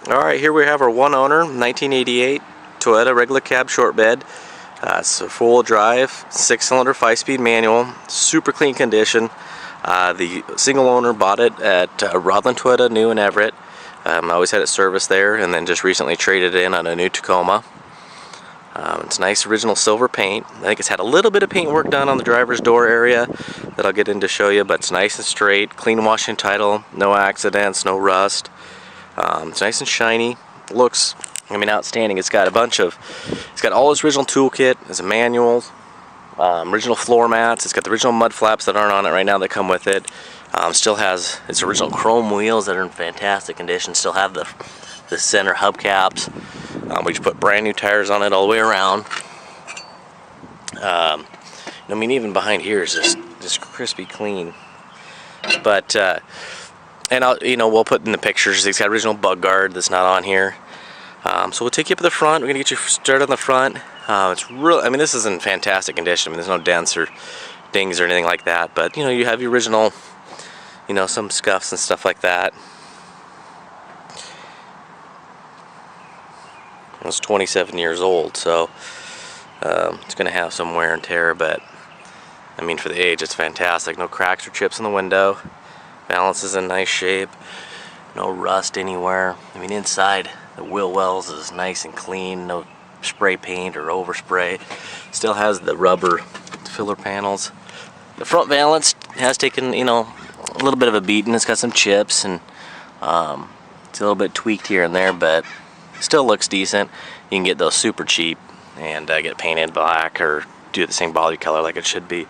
Alright, here we have our one owner, 1988 Toyota regular cab short bed. It's a four-wheel drive, 6-cylinder, 5-speed manual, super clean condition. The single owner bought it at Rodland Toyota, New in Everett. I always had it serviced there, and then just recently traded it in on a new Tacoma. It's nice original silver paint. I think it's had a little bit of paint work done on the driver's door area that I'll get in to show you, but it's nice and straight, clean washing title, no accidents, no rust. It's nice and shiny. Looks, outstanding. It's got all its original toolkit. It's a manual, original floor mats. It's got the original mud flaps that aren't on it right now that come with it. Still has its original chrome wheels that are in fantastic condition. Still have the center hubcaps. We just put brand new tires on it all the way around. Even behind here is just crispy clean. But we'll put in the pictures. It's got original bug guard that's not on here. So we'll take you up to the front. We're gonna get you started on the front. It's real. This is in fantastic condition. There's no dents or dings or anything like that. But you have your original, some scuffs and stuff like that. It's 27 years old, so it's gonna have some wear and tear. But for the age, it's fantastic. No cracks or chips in the window. Balance is in nice shape. No rust anywhere. Inside the wheel wells is nice and clean. No spray paint or overspray. Still has the rubber filler panels. The front valance has taken a little bit of a beating. It's got some chips and it's a little bit tweaked here and there, but still looks decent. You can get those super cheap and get painted black or do the same body color like it should be.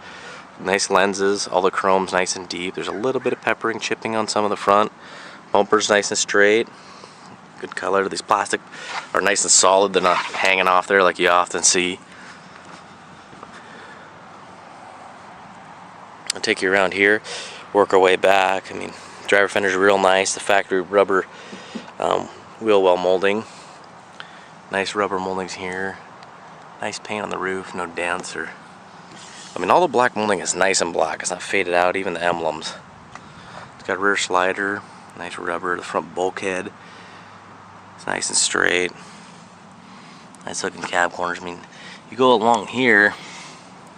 Nice lenses, all the chrome's nice and deep. There's a little bit of peppering chipping on some of the front. Bumper's nice and straight. Good color. These plastic are nice and solid. They're not hanging off there like you often see. I'll take you around here, work our way back. Driver fenders are real nice. The factory rubber wheel well molding. Nice rubber moldings here. Nice paint on the roof, no dents or... all the black molding is nice and black. It's not faded out, even the emblems. It's got a rear slider, nice rubber, the front bulkhead. It's nice and straight. Nice looking cab corners. You go along here,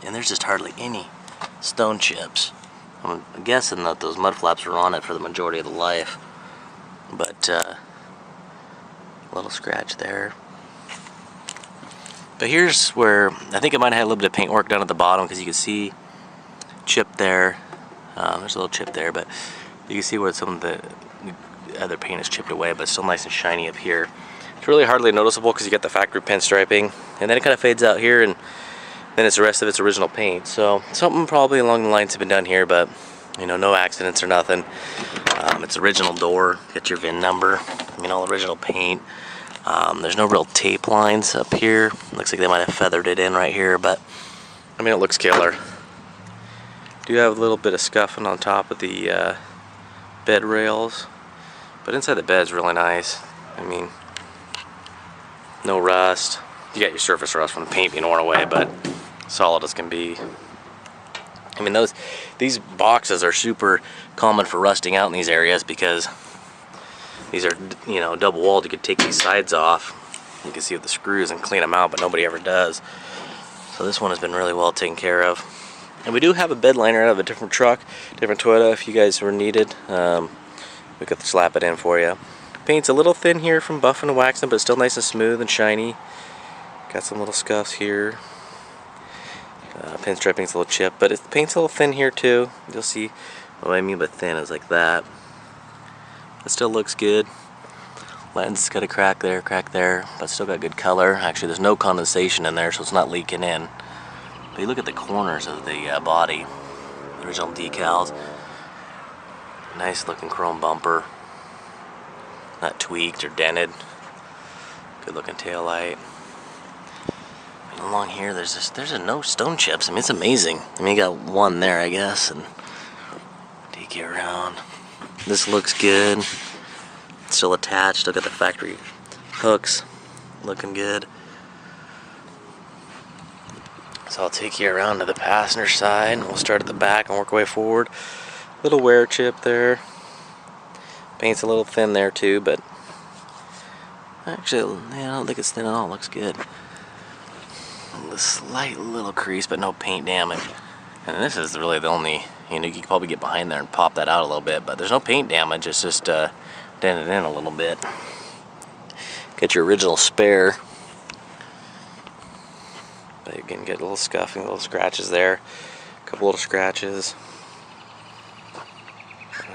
and there's just hardly any stone chips. I'm guessing that those mud flaps were on it for the majority of the life. But, a little scratch there. But here's where I think it might have had a little bit of paint work done at the bottom, because you can see chip there. There's a little chip there, but you can see where some of the other paint is chipped away, but it's still nice and shiny up here. It's really hardly noticeable because you get the factory pinstriping, and then it kind of fades out here, and then it's the rest of its original paint. So something probably along the lines have been done here, but no accidents or nothing. It's original door. Get your VIN number. All original paint. There's no real tape lines up here. Looks like they might have feathered it in right here, but it looks killer. Do have a little bit of scuffing on top of the bed rails, but inside the bed's really nice. No rust. You got your surface rust from the paint being worn away, but solid as can be. These boxes are super common for rusting out in these areas because these are, double walled. You could take these sides off. You can see with the screws and clean them out, but nobody ever does. So this one has been really well taken care of. And we do have a bed liner out of a different truck, different Toyota. If you guys were needed, we could slap it in for you. Paint's a little thin here from buffing and waxing, but it's still nice and smooth and shiny. Got some little scuffs here. Pinstriping's a little chipped, but the paint's a little thin here too. You'll see what I mean by thin is like that. It still looks good. Lens got a crack there, but still got good color. Actually, there's no condensation in there, so it's not leaking in. But you look at the corners of the body, the original decals. Nice looking chrome bumper. Not tweaked or dented. Good looking taillight. Along here, there's no stone chips. It's amazing. You got one there, I guess, and take you around. This looks good. It's still attached. Still got the factory hooks. Looking good. So I'll take you around to the passenger side. We'll start at the back and work our way forward. Little wear chip there. Paint's a little thin there too, but Actually, yeah, I don't think it's thin at all. It looks good. A slight little crease, but no paint damage. And this is really the only, you know, you could probably get behind there and pop that out a little bit, but there's no paint damage. It's just dented in a little bit. Get your original spare. But you can get a little scuffing, little scratches there. A couple little scratches.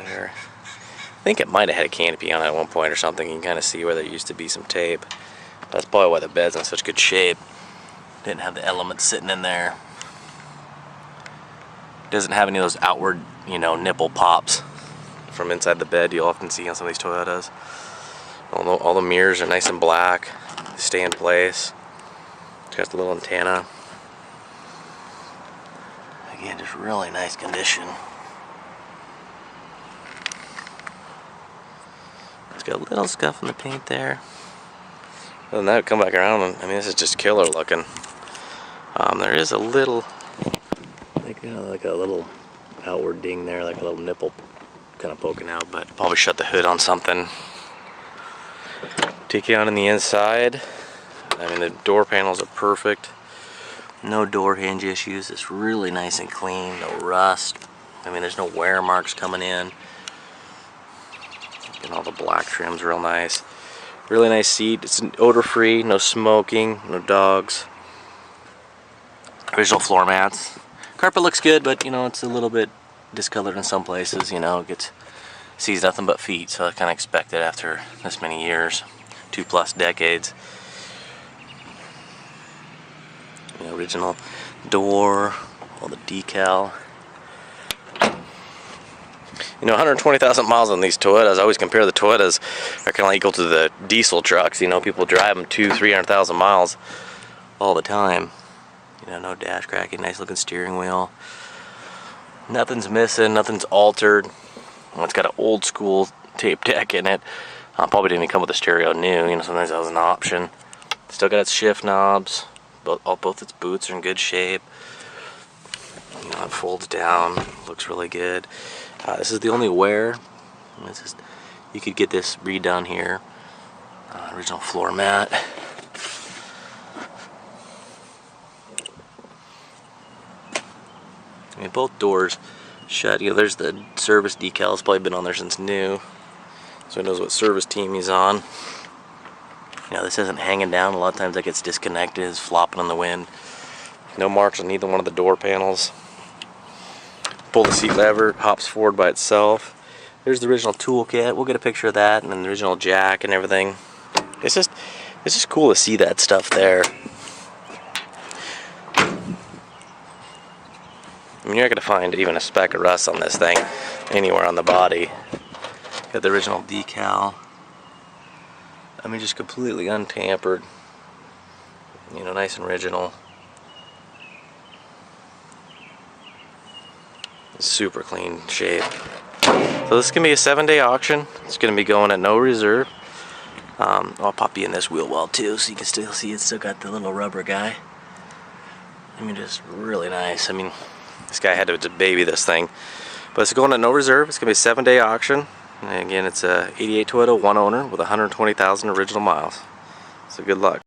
There. I think it might have had a canopy on it at one point or something. You can kind of see where there used to be some tape. That's probably why the bed's in such good shape. Didn't have the elements sitting in there. Doesn't have any of those outward, you know, nipple pops from inside the bed you often see on some of these Toyotas. All the mirrors are nice and black. They stay in place. It's got the little antenna. Again, just really nice condition. It's got a little scuff in the paint there. Other than that, come back around and I mean, this is just killer looking. There is a little, like a little outward ding there, like a little nipple kind of poking out, but probably shut the hood on something. Take you out on the inside. I mean, the door panels are perfect. No door hinge issues. It's really nice and clean. No rust. I mean, there's no wear marks coming in. And all the black trim's real nice. Really nice seat. It's odor-free. No smoking. No dogs. Original floor mats. Carpet looks good, but you know, it's a little bit discolored in some places. You know, sees nothing but feet, so I kind of expect it after this many years, 2+ decades. You know, original door, all the decal. You know, 120,000 miles on these Toyotas. I always compare the Toyotas are kind of equal to the diesel trucks. You know, people drive them 200,000–300,000 miles all the time. You know, no dash cracking, nice looking steering wheel. Nothing's missing, nothing's altered. It's got an old school tape deck in it. Probably didn't even come with a stereo new. You know, sometimes that was an option. Still got its shift knobs. Both its boots are in good shape. You know, it folds down. Looks really good. This is the only wear. You could get this redone here. Original floor mat. I mean, both doors shut. You know, there's the service decal. It's probably been on there since new, so he knows what service team he's on. You know, this isn't hanging down. A lot of times that gets disconnected. It's flopping in the wind. No marks on either one of the door panels. Pull the seat lever, hops forward by itself. There's the original toolkit. We'll get a picture of that, and then the original jack and everything. It's just cool to see that stuff there. I mean, you're not going to find even a speck of rust on this thing anywhere on the body. Got the original decal. I mean, just completely untampered. You know, nice and original. Super clean shape. So this is going to be a 7-day auction. It's going to be going at no reserve. I'll pop you in this wheel well too, so you can still see it's still got the little rubber guy. I mean, just really nice. I mean, this guy had to baby this thing. But it's going at no reserve. It's going to be a 7-day auction. And again, it's a 88 Toyota, one owner with 120,000 original miles. So good luck.